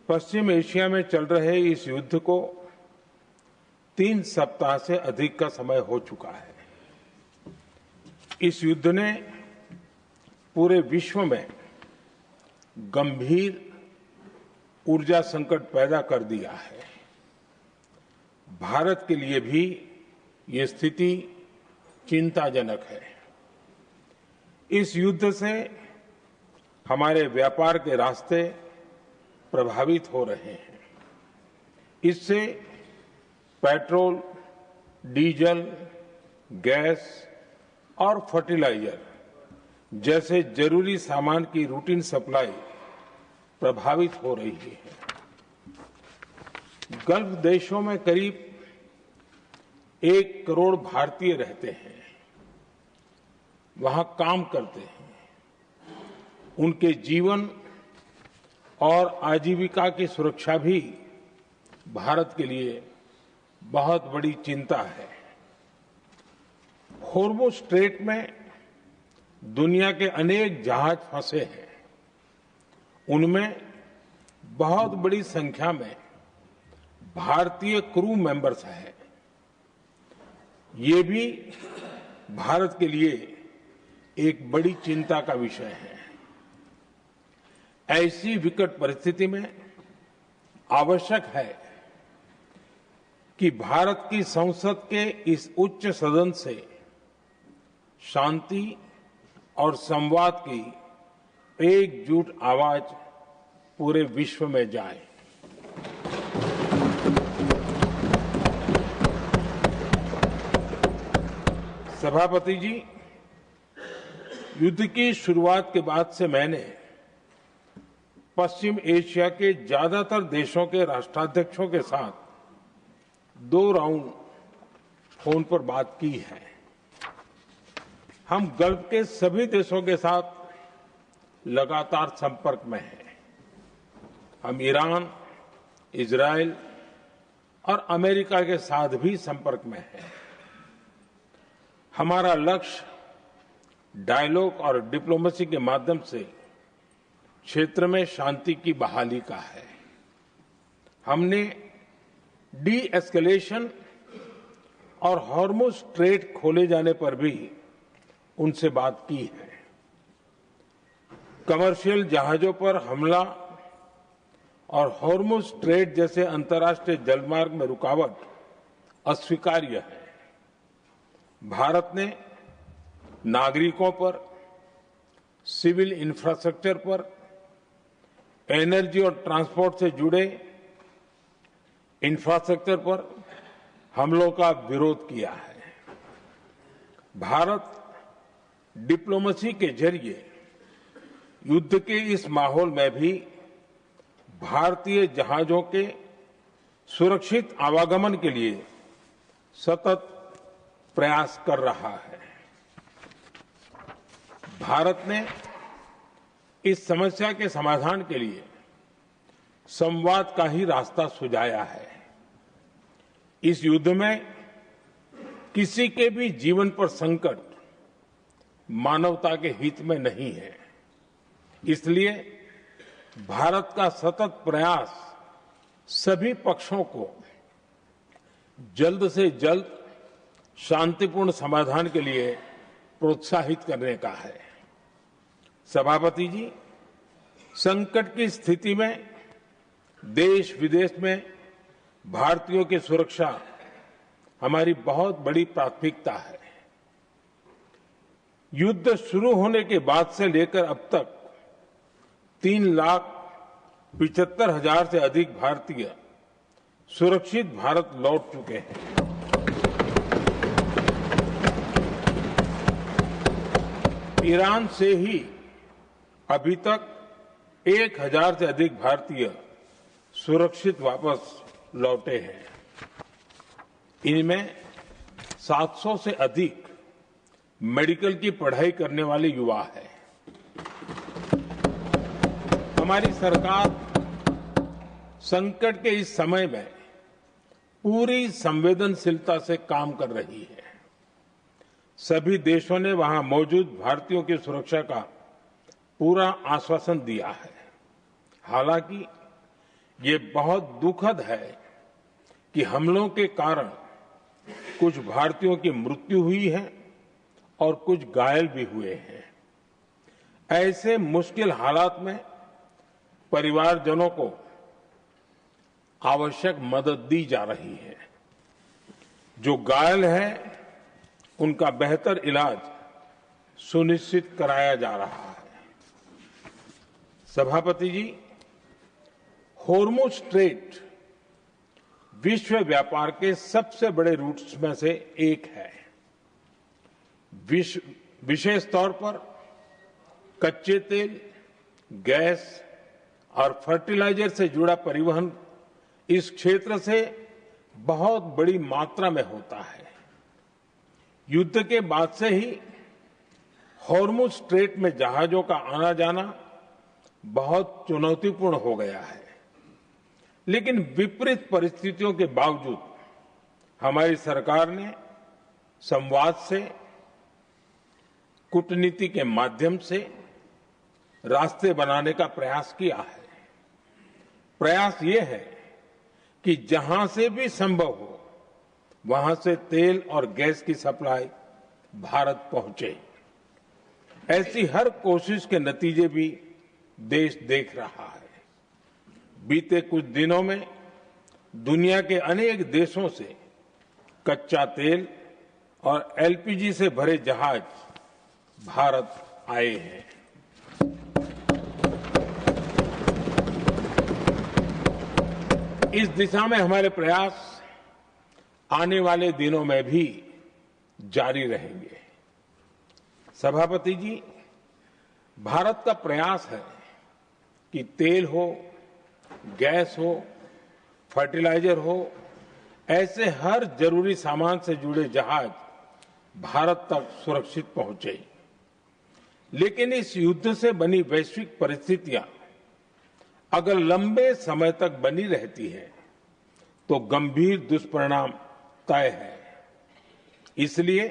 पश्चिम Asia में चल रहे इस युद्ध को 3 सप्ताह से अधिक का समय हो चुका है। इस युद्ध ने पूरे विश्व में गंभीर ऊर्जा संकट पैदा कर दिया है। भारत के लिए भी ये स्थिति चिंताजनक है। इस युद्ध से हमारे व्यापार के रास्ते प्रभावित हो रहे हैं। इससे पेट्रोल, डीजल, गैस और फर्टिलाइजर जैसे जरूरी सामान की रूटीन सप्लाई प्रभावित हो रही है। गल्फ देशों में करीब 1 करोड़ भारतीय रहते हैं, वहां काम करते हैं। उनके जीवन और आजीविका की सुरक्षा भी भारत के लिए बहुत बड़ी चिंता है। होर्मुज स्ट्रेट में दुनिया के अनेक जहाज फंसे हैं। उनमें बहुत बड़ी संख्या में भारतीय क्रू मेंबर्स हैं। ये भी भारत के लिए एक बड़ी चिंता का विषय है। ऐसी विकट परिस्थिति में आवश्यक है कि भारत की संसद के इस उच्च सदन से शांति और संवाद की एकजुट आवाज पूरे विश्व में जाए। सभापति जी, युद्ध की शुरुआत के बाद से मैंने पश्चिम एशिया के ज्यादातर देशों के राष्ट्राध्यक्षों के साथ 2 राउंड फोन पर बात की है। हम गल्फ के सभी देशों के साथ लगातार संपर्क में हैं। हम ईरान, इजरायल और अमेरिका के साथ भी संपर्क में हैं। हमारा लक्ष्य डायलॉग और डिप्लोमेसी के माध्यम से क्षेत्र में शांति की बहाली का है। हमने डी एस्केलेशन और हॉर्मुज स्ट्रेट खोले जाने पर भी उनसे बात की है। कमर्शियल जहाजों पर हमला और हॉर्मुज स्ट्रेट जैसे अंतर्राष्ट्रीय जलमार्ग में रुकावट अस्वीकार्य है। भारत ने नागरिकों पर, सिविल इंफ्रास्ट्रक्चर पर, एनर्जी और ट्रांसपोर्ट से जुड़े इंफ्रास्ट्रक्चर पर हमलों का विरोध किया है। भारत डिप्लोमेसी के जरिए युद्ध के इस माहौल में भी भारतीय जहाजों के सुरक्षित आवागमन के लिए सतत प्रयास कर रहा है। भारत ने इस समस्या के समाधान के लिए संवाद का ही रास्ता सुझाया है। इस युद्ध में किसी के भी जीवन पर संकट मानवता के हित में नहीं है। इसलिए भारत का सतत प्रयास सभी पक्षों को जल्द से जल्द शांतिपूर्ण समाधान के लिए प्रोत्साहित करने का है। सभापति जी, संकट की स्थिति में देश विदेश में भारतीयों की सुरक्षा हमारी बहुत बड़ी प्राथमिकता है। युद्ध शुरू होने के बाद से लेकर अब तक 3,75,000 से अधिक भारतीय सुरक्षित भारत लौट चुके हैं। ईरान से ही अभी तक 1,000 से अधिक भारतीय सुरक्षित वापस लौटे हैं। इनमें 700 से अधिक मेडिकल की पढ़ाई करने वाले युवा हैं। हमारी सरकार संकट के इस समय में पूरी संवेदनशीलता से काम कर रही है। सभी देशों ने वहां मौजूद भारतीयों की सुरक्षा का पूरा आश्वासन दिया है। हालांकि ये बहुत दुखद है कि हमलों के कारण कुछ भारतीयों की मृत्यु हुई है और कुछ घायल भी हुए हैं। ऐसे मुश्किल हालात में परिवारजनों को आवश्यक मदद दी जा रही है। जो घायल हैं, उनका बेहतर इलाज सुनिश्चित कराया जा रहा है। सभापति जी, होर्मुज स्ट्रेट विश्व व्यापार के सबसे बड़े रूट्स में से एक है। विशेष तौर पर कच्चे तेल, गैस और फर्टिलाइजर से जुड़ा परिवहन इस क्षेत्र से बहुत बड़ी मात्रा में होता है। युद्ध के बाद से ही होर्मुज स्ट्रेट में जहाजों का आना जाना बहुत चुनौतीपूर्ण हो गया है, लेकिन विपरीत परिस्थितियों के बावजूद हमारी सरकार ने संवाद से, कूटनीति के माध्यम से रास्ते बनाने का प्रयास किया है। प्रयास ये है कि जहां से भी संभव हो वहां से तेल और गैस की सप्लाई भारत पहुंचे। ऐसी हर कोशिश के नतीजे भी देश देख रहा है। बीते कुछ दिनों में दुनिया के अनेक देशों से कच्चा तेल और एलपीजी से भरे जहाज भारत आए हैं। इस दिशा में हमारे प्रयास आने वाले दिनों में भी जारी रहेंगे। सभापति जी, भारत का प्रयास है कि तेल हो, गैस हो, फर्टिलाइजर हो, ऐसे हर जरूरी सामान से जुड़े जहाज भारत तक सुरक्षित पहुंचे। लेकिन इस युद्ध से बनी वैश्विक परिस्थितियां अगर लंबे समय तक बनी रहती है तो गंभीर दुष्परिणाम तय है। इसलिए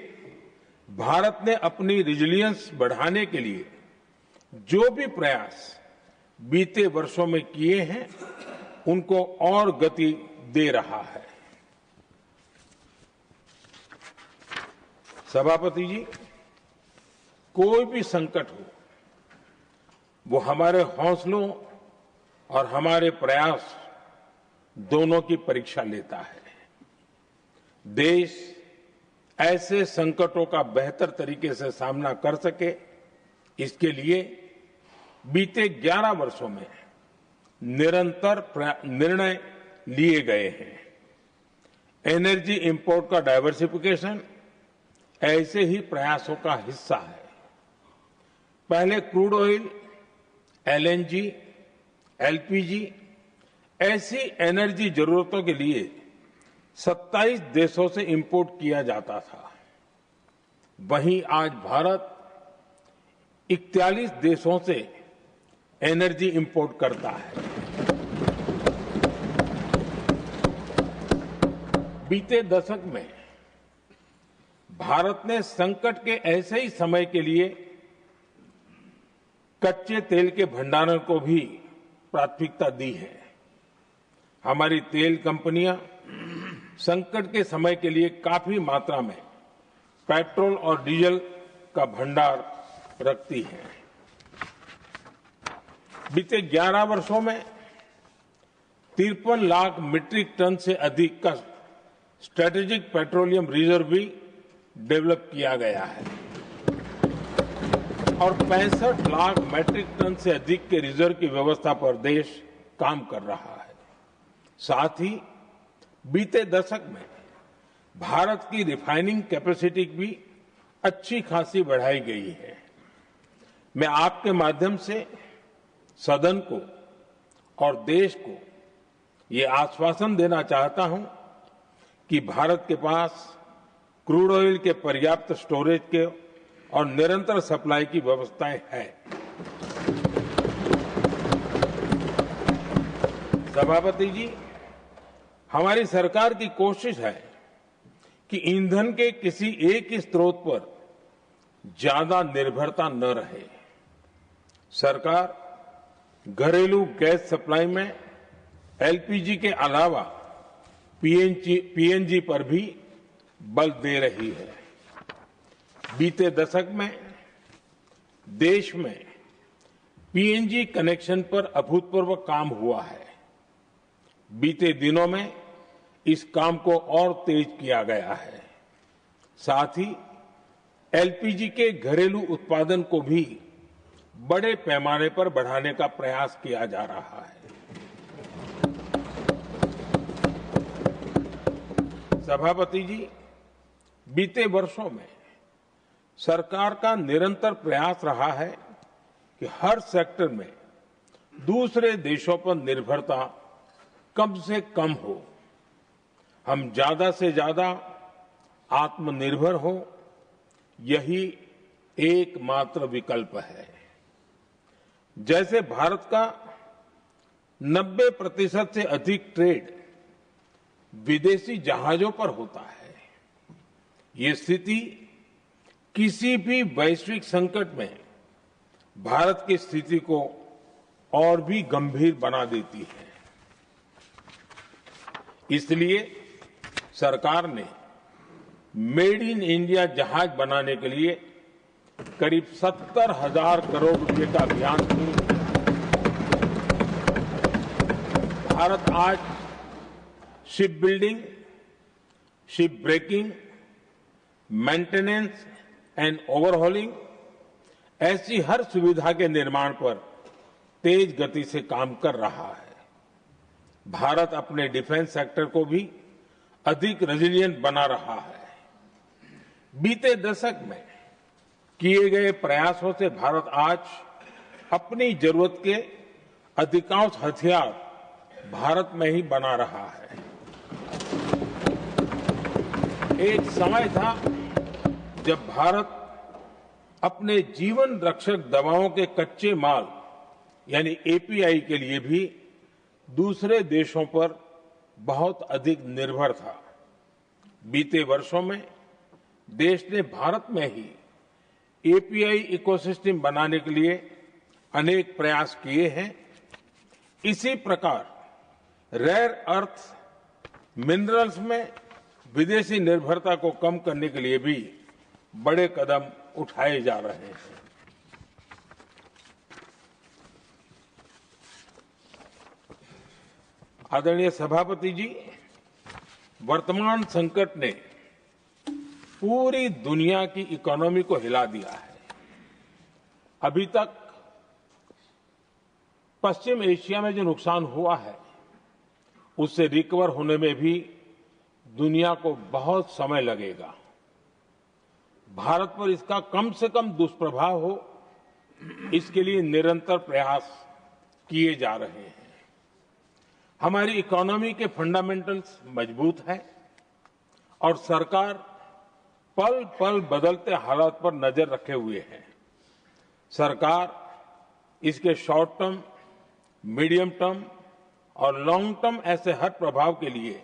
भारत ने अपनी रेजिलियंस बढ़ाने के लिए जो भी प्रयास बीते वर्षों में किए हैं, उनको और गति दे रहा है। सभापति जी, कोई भी संकट हो, वो हमारे हौसलों और हमारे प्रयास दोनों की परीक्षा लेता है। देश ऐसे संकटों का बेहतर तरीके से सामना कर सके, इसके लिए बीते 11 वर्षों में निरंतर निर्णय लिए गए हैं। एनर्जी इंपोर्ट का डाइवर्सिफिकेशन ऐसे ही प्रयासों का हिस्सा है। पहले क्रूड ऑयल, एलएनजी, एलपीजी ऐसी एनर्जी जरूरतों के लिए 27 देशों से इंपोर्ट किया जाता था। वहीं आज भारत 41 देशों से एनर्जी इंपोर्ट करता है। बीते दशक में भारत ने संकट के ऐसे ही समय के लिए कच्चे तेल के भंडारण को भी प्राथमिकता दी है। हमारी तेल कंपनियां संकट के समय के लिए काफी मात्रा में पेट्रोल और डीजल का भंडार रखती हैं। बीते 11 वर्षों में 53 लाख मीट्रिक टन से अधिक का स्ट्रेटेजिक पेट्रोलियम रिजर्व भी डेवलप किया गया है और 65 लाख मैट्रिक टन से अधिक के रिजर्व की व्यवस्था पर देश काम कर रहा है। साथ ही बीते दशक में भारत की रिफाइनिंग कैपेसिटी भी अच्छी खासी बढ़ाई गई है। मैं आपके माध्यम से सदन को और देश को ये आश्वासन देना चाहता हूं कि भारत के पास क्रूड ऑयल के पर्याप्त स्टोरेज के और निरंतर सप्लाई की व्यवस्थाएं हैं। सभापति जी, हमारी सरकार की कोशिश है कि ईंधन के किसी एक ही स्रोत पर ज्यादा निर्भरता न रहे। सरकार घरेलू गैस सप्लाई में एलपीजी के अलावा पीएनजी पर भी बल दे रही है। बीते दशक में देश में पीएनजी कनेक्शन पर अभूतपूर्व काम हुआ है। बीते दिनों में इस काम को और तेज किया गया है। साथ ही एलपीजी के घरेलू उत्पादन को भी बड़े पैमाने पर बढ़ाने का प्रयास किया जा रहा है। सभापति जी, बीते वर्षों में सरकार का निरंतर प्रयास रहा है कि हर सेक्टर में दूसरे देशों पर निर्भरता कम से कम हो, हम ज्यादा से ज्यादा आत्मनिर्भर हो, यही एकमात्र विकल्प है। जैसे भारत का 90% से अधिक ट्रेड विदेशी जहाजों पर होता है, ये स्थिति किसी भी वैश्विक संकट में भारत की स्थिति को और भी गंभीर बना देती है। इसलिए सरकार ने मेड इन इंडिया जहाज बनाने के लिए करीब 70,000 करोड़ रुपए का अभियान शुरू किया। भारत आज ship building, ship breaking, maintenance and overhauling ऐसी हर सुविधा के निर्माण पर तेज गति से काम कर रहा है। भारत अपने डिफेंस सेक्टर को भी अधिक रेजिलिएंट बना रहा है। बीते दशक में किए गए प्रयासों से भारत आज अपनी जरूरत के अधिकांश हथियार भारत में ही बना रहा है। एक समय था जब भारत अपने जीवन रक्षक दवाओं के कच्चे माल यानी एपीआई के लिए भी दूसरे देशों पर बहुत अधिक निर्भर था। बीते वर्षों में देश ने भारत में ही एपीआई इकोसिस्टम बनाने के लिए अनेक प्रयास किए हैं। इसी प्रकार रेयर अर्थ मिनरल्स में विदेशी निर्भरता को कम करने के लिए भी बड़े कदम उठाए जा रहे हैं। आदरणीय सभापति जी, वर्तमान संकट ने पूरी दुनिया की इकोनॉमी को हिला दिया है। अभी तक पश्चिम एशिया में जो नुकसान हुआ है उससे रिकवर होने में भी दुनिया को बहुत समय लगेगा। भारत पर इसका कम से कम दुष्प्रभाव हो, इसके लिए निरंतर प्रयास किए जा रहे हैं। हमारी इकोनॉमी के फंडामेंटल्स मजबूत हैं और सरकार पल पल बदलते हालात पर नजर रखे हुए है। सरकार इसके शॉर्ट टर्म, मीडियम टर्म और लॉन्ग टर्म ऐसे हर प्रभाव के लिए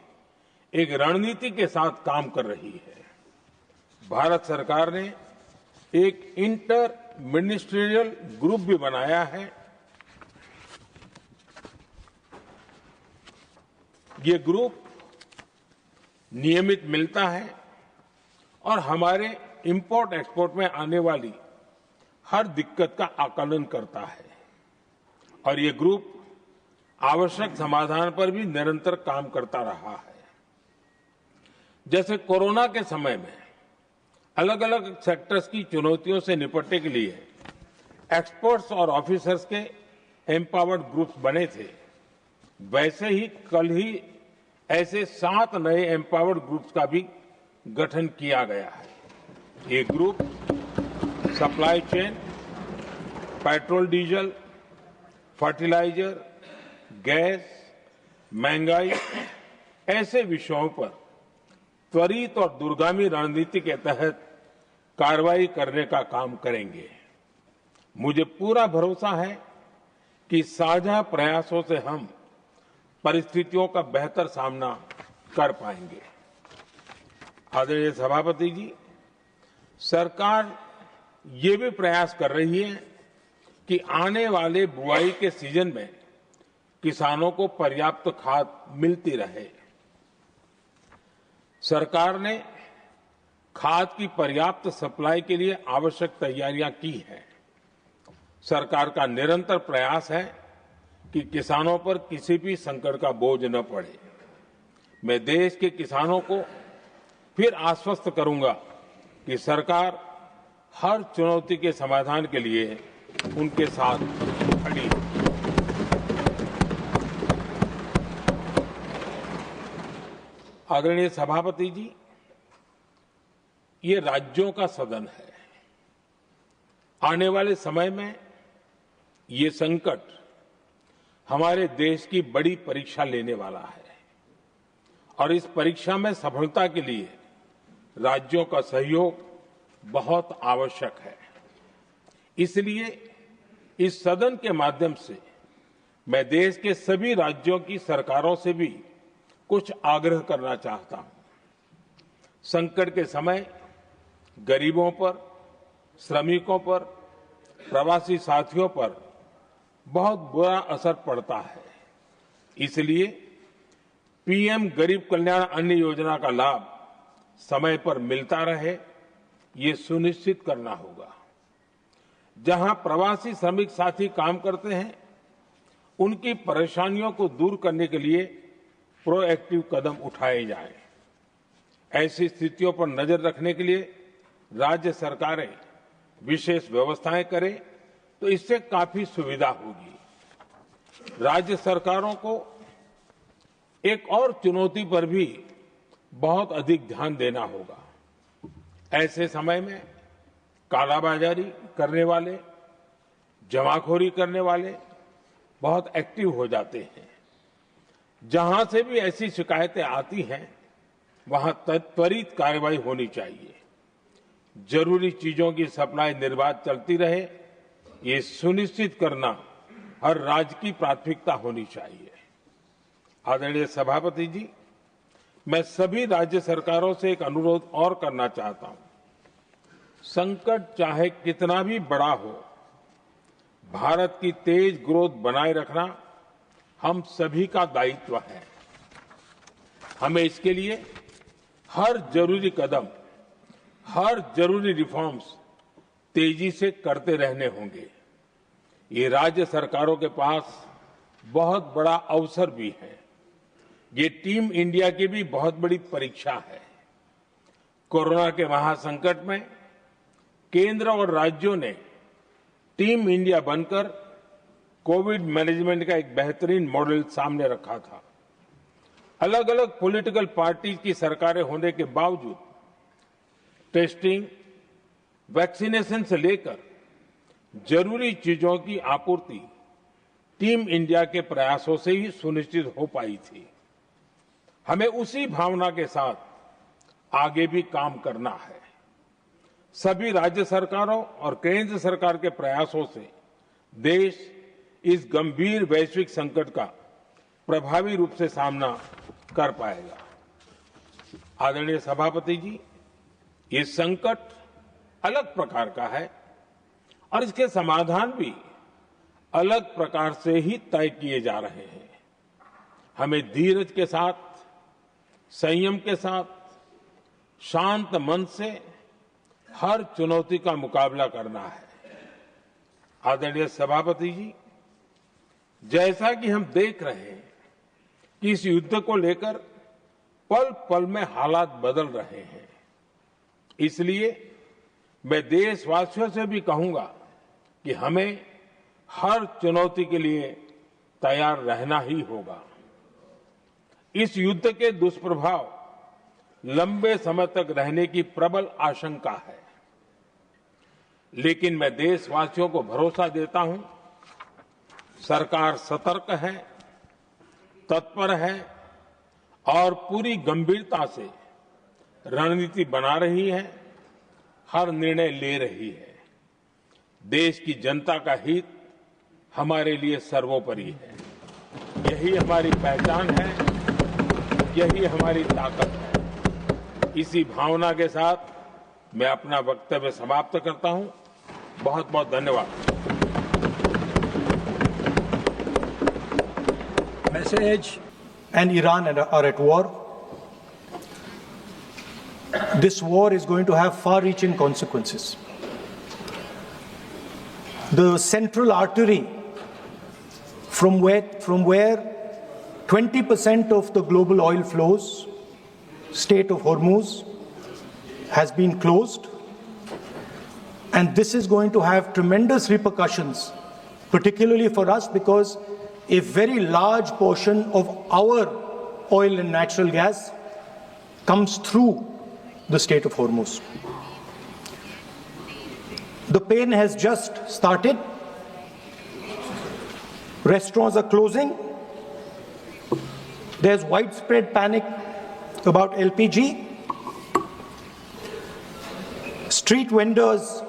एक रणनीति के साथ काम कर रही है। भारत सरकार ने एक इंटर मिनिस्ट्रियल ग्रुप भी बनाया है। ये ग्रुप नियमित मिलता है और हमारे इंपोर्ट एक्सपोर्ट में आने वाली हर दिक्कत का आकलन करता है और ये ग्रुप आवश्यक समाधान पर भी निरंतर काम करता रहा है। जैसे कोरोना के समय में अलग अलग सेक्टर्स की चुनौतियों से निपटने के लिए एक्सपर्ट्स और ऑफिसर्स के एम्पावर्ड ग्रुप्स बने थे, वैसे ही कल ही ऐसे 7 नए एम्पावर्ड ग्रुप्स का भी गठन किया गया है। ये group supply chain, petrol diesel, fertilizer, gas, महंगाई ऐसे विषयों पर त्वरित और दूरगामी रणनीति के तहत कार्रवाई करने का काम करेंगे। मुझे पूरा भरोसा है कि साझा प्रयासों से हम परिस्थितियों का बेहतर सामना कर पाएंगे। आदरणीय सभापति जी, सरकार ये भी प्रयास कर रही है कि आने वाले बुआई के सीजन में किसानों को पर्याप्त खाद मिलती रहे। सरकार ने खाद की पर्याप्त सप्लाई के लिए आवश्यक तैयारियां की हैं। सरकार का निरंतर प्रयास है कि किसानों पर किसी भी संकट का बोझ न पड़े। मैं देश के किसानों को फिर आश्वस्त करूंगा कि सरकार हर चुनौती के समाधान के लिए उनके साथ खड़ी है। आदरणीय सभापति जी, ये राज्यों का सदन है। आने वाले समय में ये संकट हमारे देश की बड़ी परीक्षा लेने वाला है और इस परीक्षा में सफलता के लिए राज्यों का सहयोग बहुत आवश्यक है। इसलिए इस सदन के माध्यम से मैं देश के सभी राज्यों की सरकारों से भी कुछ आग्रह करना चाहता हूं। संकट के समय गरीबों पर, श्रमिकों पर, प्रवासी साथियों पर बहुत बुरा असर पड़ता है। इसलिए पीएम गरीब कल्याण अन्न योजना का लाभ समय पर मिलता रहे, ये सुनिश्चित करना होगा। जहां प्रवासी श्रमिक साथी काम करते हैं, उनकी परेशानियों को दूर करने के लिए प्रोएक्टिव कदम उठाए जाएं। ऐसी स्थितियों पर नजर रखने के लिए राज्य सरकारें विशेष व्यवस्थाएं करें तो इससे काफी सुविधा होगी। राज्य सरकारों को एक और चुनौती पर भी बहुत अधिक ध्यान देना होगा। ऐसे समय में कालाबाजारी करने वाले, जमाखोरी करने वाले बहुत एक्टिव हो जाते हैं। जहां से भी ऐसी शिकायतें आती हैं, वहां त्वरित कार्रवाई होनी चाहिए। जरूरी चीजों की सप्लाई निर्बाध चलती रहे, ये सुनिश्चित करना हर राज्य की प्राथमिकता होनी चाहिए। आदरणीय सभापति जी, मैं सभी राज्य सरकारों से एक अनुरोध और करना चाहता हूं। संकट चाहे कितना भी बड़ा हो, भारत की तेज ग्रोथ बनाए रखना हम सभी का दायित्व है। हमें इसके लिए हर जरूरी कदम, हर जरूरी रिफॉर्म्स तेजी से करते रहने होंगे। ये राज्य सरकारों के पास बहुत बड़ा अवसर भी है। ये टीम इंडिया की भी बहुत बड़ी परीक्षा है। कोरोना के महासंकट में केंद्र और राज्यों ने टीम इंडिया बनकर कोविड मैनेजमेंट का एक बेहतरीन मॉडल सामने रखा था। अलग अलग पॉलिटिकल पार्टी की सरकारें होने के बावजूद टेस्टिंग, वैक्सीनेशन से लेकर जरूरी चीजों की आपूर्ति टीम इंडिया के प्रयासों से ही सुनिश्चित हो पाई थी। हमें उसी भावना के साथ आगे भी काम करना है। सभी राज्य सरकारों और केंद्र सरकार के प्रयासों से देश इस गंभीर वैश्विक संकट का प्रभावी रूप से सामना कर पाएगा। आदरणीय सभापति जी, ये संकट अलग प्रकार का है और इसके समाधान भी अलग प्रकार से ही तय किए जा रहे हैं। हमें धीरज के साथ, संयम के साथ, शांत मन से हर चुनौती का मुकाबला करना है। आदरणीय सभापति जी, जैसा कि हम देख रहे हैं कि इस युद्ध को लेकर पल पल में हालात बदल रहे हैं, इसलिए मैं देशवासियों से भी कहूंगा कि हमें हर चुनौती के लिए तैयार रहना ही होगा। इस युद्ध के दुष्प्रभाव लंबे समय तक रहने की प्रबल आशंका है, लेकिन मैं देशवासियों को भरोसा देता हूं, सरकार सतर्क है, तत्पर है और पूरी गंभीरता से रणनीति बना रही है, हर निर्णय ले रही है। देश की जनता का हित हमारे लिए सर्वोपरि है। यही हमारी पहचान है, यही हमारी ताकत है। इसी भावना के साथ मैं अपना वक्तव्य समाप्त करता हूं। बहुत बहुत धन्यवाद। USA and Iran are at war. This war is going to have far-reaching consequences. The central artery from where 20% of the global oil flows, Strait of Hormuz, has been closed. And this is going to have tremendous repercussions, particularly for us, because a very large portion of our oil and natural gas comes through the Strait of Hormuz. The pain has just started. Restaurants are closing. There's widespread panic about LPG. Street vendors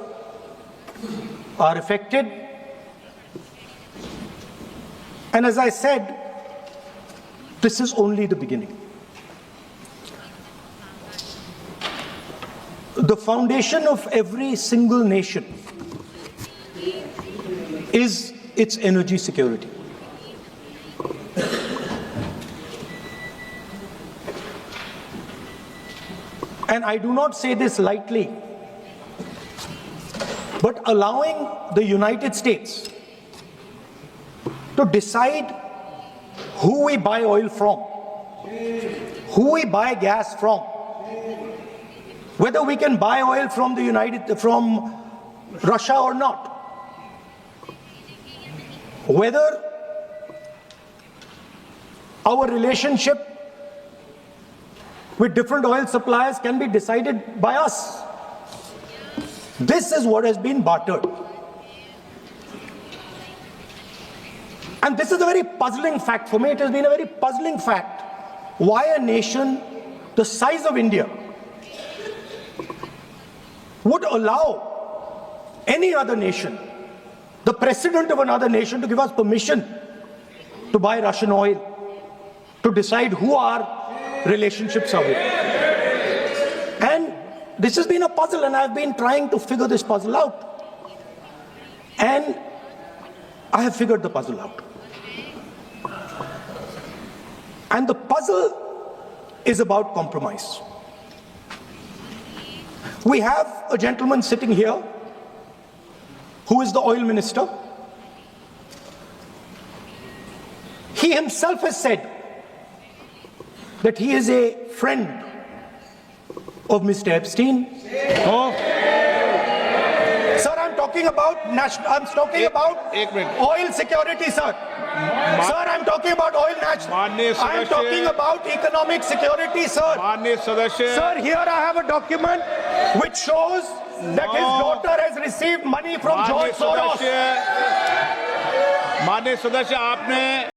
are affected. And as I said, this is only the beginning. The foundation of every single nation is its energy security. And I do not say this lightly, but allowing the United States to decide who we buy oil from, who we buy gas from, whether we can buy oil from Russia or not, whether our relationship with different oil suppliers can be decided by us. This is what has been bartered. And this is a very puzzling fact for me. It has been a very puzzling fact why a nation the size of India would allow any other nation, the president of another nation, to give us permission to buy Russian oil, to decide who our relationships are with. And this has been a puzzle, and I've been trying to figure this puzzle out. And I have figured the puzzle out. And the puzzle is about compromise. We have a gentleman sitting here who is the oil minister. He himself has said that he is a friend of Mr. Epstein. Oh. Sir, I'm talking about oil security, sir. Sir, I'm talking about oil I'm talking about economic security, sir. Sir, here I have a document which shows that his daughter has received money from George Soros. माननीय सदस्य आपने